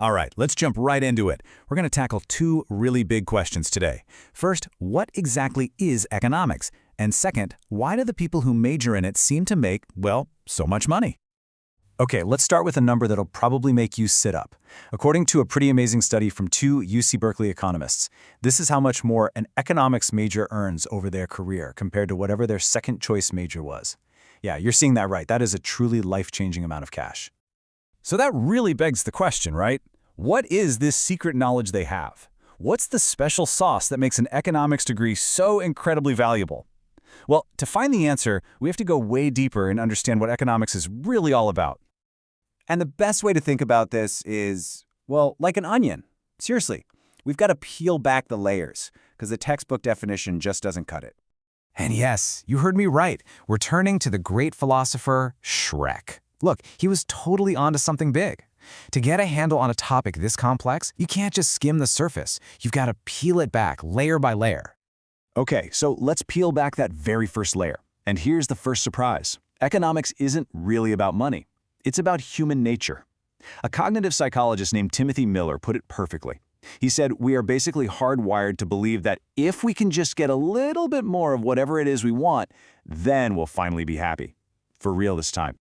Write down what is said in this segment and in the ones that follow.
All right, let's jump right into it. We're going to tackle two really big questions today. First, what exactly is economics? And second, why do the people who major in it seem to make, well, so much money? Okay, let's start with a number that'll probably make you sit up. According to a pretty amazing study from two UC Berkeley economists, this is how much more an economics major earns over their career compared to whatever their second choice major was. Yeah, you're seeing that right. That is a truly life-changing amount of cash. So that really begs the question, right? What is this secret knowledge they have? What's the special sauce that makes an economics degree so incredibly valuable? Well, to find the answer, we have to go way deeper and understand what economics is really all about. And the best way to think about this is, well, like an onion. Seriously, we've got to peel back the layers, because the textbook definition just doesn't cut it. And yes, you heard me right. We're turning to the great philosopher, Shrek. Look, he was totally onto something big. To get a handle on a topic this complex, you can't just skim the surface. You've got to peel it back layer by layer. Okay, so let's peel back that very first layer. And here's the first surprise. Economics isn't really about money. It's about human nature. A cognitive psychologist named Timothy Miller put it perfectly. He said, we are basically hardwired to believe that if we can just get a little bit more of whatever it is we want, then we'll finally be happy. For real this time.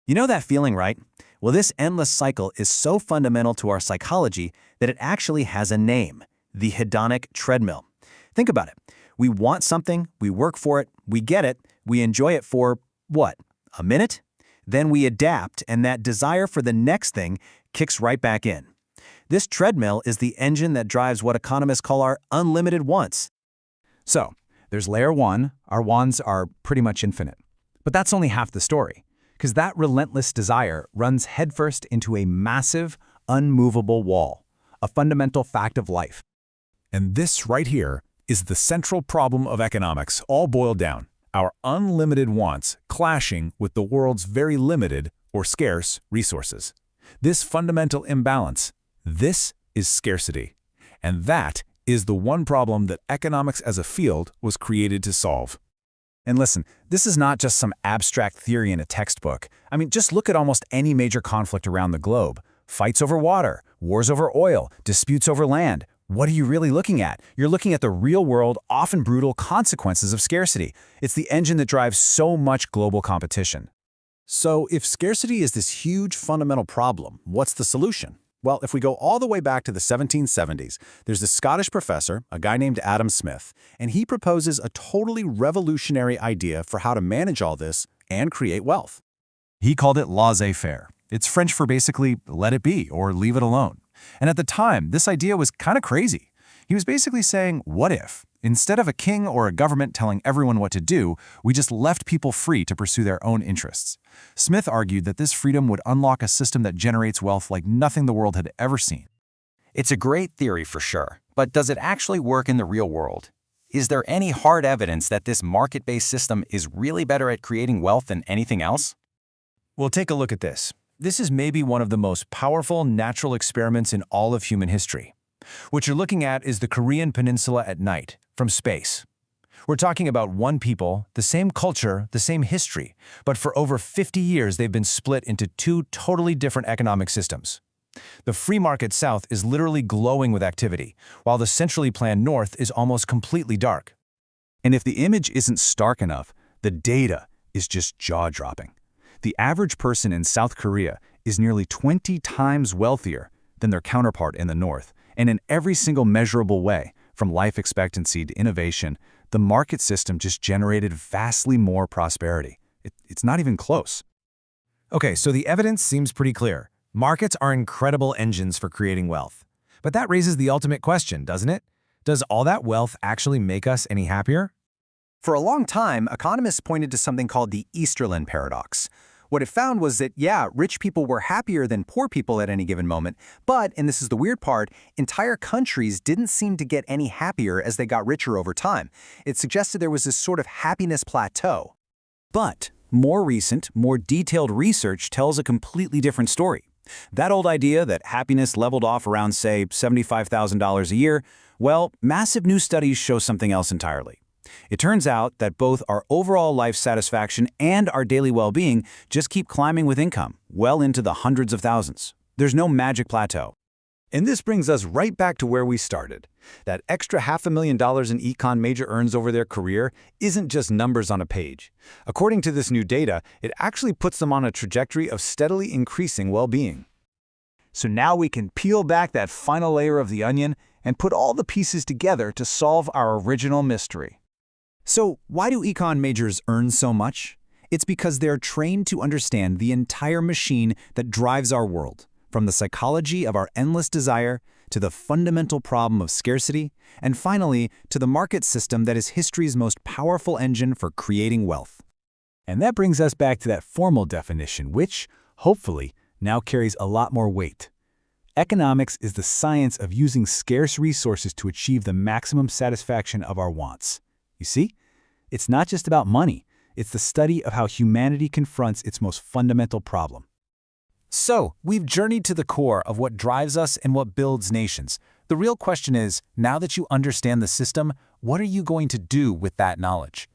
You know that feeling, right? Well, this endless cycle is so fundamental to our psychology that it actually has a name, the hedonic treadmill. Think about it. We want something, we work for it, we get it, we enjoy it for, what, a minute? Then we adapt, and that desire for the next thing kicks right back in. This treadmill is the engine that drives what economists call our unlimited wants. So, there's layer one. Our wants are pretty much infinite. But that's only half the story, because that relentless desire runs headfirst into a massive, unmovable wall, a fundamental fact of life. And this right here is the central problem of economics, all boiled down. Our unlimited wants clashing with the world's very limited or scarce resources. This fundamental imbalance, this is scarcity. And that is the one problem that economics as a field was created to solve. And listen, this is not just some abstract theory in a textbook. I mean, just look at almost any major conflict around the globe. Fights over water, wars over oil, disputes over land. What are you really looking at? You're looking at the real-world, often brutal consequences of scarcity. It's the engine that drives so much global competition. So if scarcity is this huge fundamental problem, what's the solution? Well, if we go all the way back to the 1770s, there's a Scottish professor, a guy named Adam Smith, and he proposes a totally revolutionary idea for how to manage all this and create wealth. He called it laissez-faire. It's French for basically let it be or leave it alone. And at the time, this idea was kind of crazy. He was basically saying, what if, instead of a king or a government telling everyone what to do, we just left people free to pursue their own interests? Smith argued that this freedom would unlock a system that generates wealth like nothing the world had ever seen. It's a great theory for sure, but does it actually work in the real world? Is there any hard evidence that this market-based system is really better at creating wealth than anything else? Well, take a look at this. This is maybe one of the most powerful natural experiments in all of human history. What you're looking at is the Korean Peninsula at night, from space. We're talking about one people, the same culture, the same history, but for over 50 years they've been split into two totally different economic systems. The free market south is literally glowing with activity, while the centrally planned north is almost completely dark. And if the image isn't stark enough, the data is just jaw-dropping. The average person in South Korea is nearly 20 times wealthier than their counterpart in the North, and in every single measurable way, from life expectancy to innovation, the market system just generated vastly more prosperity. It's not even close. Okay, so the evidence seems pretty clear. Markets are incredible engines for creating wealth. But that raises the ultimate question, doesn't it? Does all that wealth actually make us any happier? For a long time, economists pointed to something called the Easterlin paradox. What it found was that, yeah, rich people were happier than poor people at any given moment, but, and this is the weird part, entire countries didn't seem to get any happier as they got richer over time. It suggested there was this sort of happiness plateau. But more recent, more detailed research tells a completely different story. That old idea that happiness leveled off around, say, $75,000 a year, well, massive new studies show something else entirely. It turns out that both our overall life satisfaction and our daily well-being just keep climbing with income, well into the hundreds of thousands. There's no magic plateau. And this brings us right back to where we started. That extra $500,000 an econ major earns over their career isn't just numbers on a page. According to this new data, it actually puts them on a trajectory of steadily increasing well-being. So now we can peel back that final layer of the onion and put all the pieces together to solve our original mystery. So why do econ majors earn so much? It's because they're trained to understand the entire machine that drives our world, from the psychology of our endless desire to the fundamental problem of scarcity, and finally, to the market system that is history's most powerful engine for creating wealth. And that brings us back to that formal definition, which, hopefully, now carries a lot more weight. Economics is the science of using scarce resources to achieve the maximum satisfaction of our wants. You see, it's not just about money. It's the study of how humanity confronts its most fundamental problem. So, we've journeyed to the core of what drives us and what builds nations. The real question is, now that you understand the system, what are you going to do with that knowledge?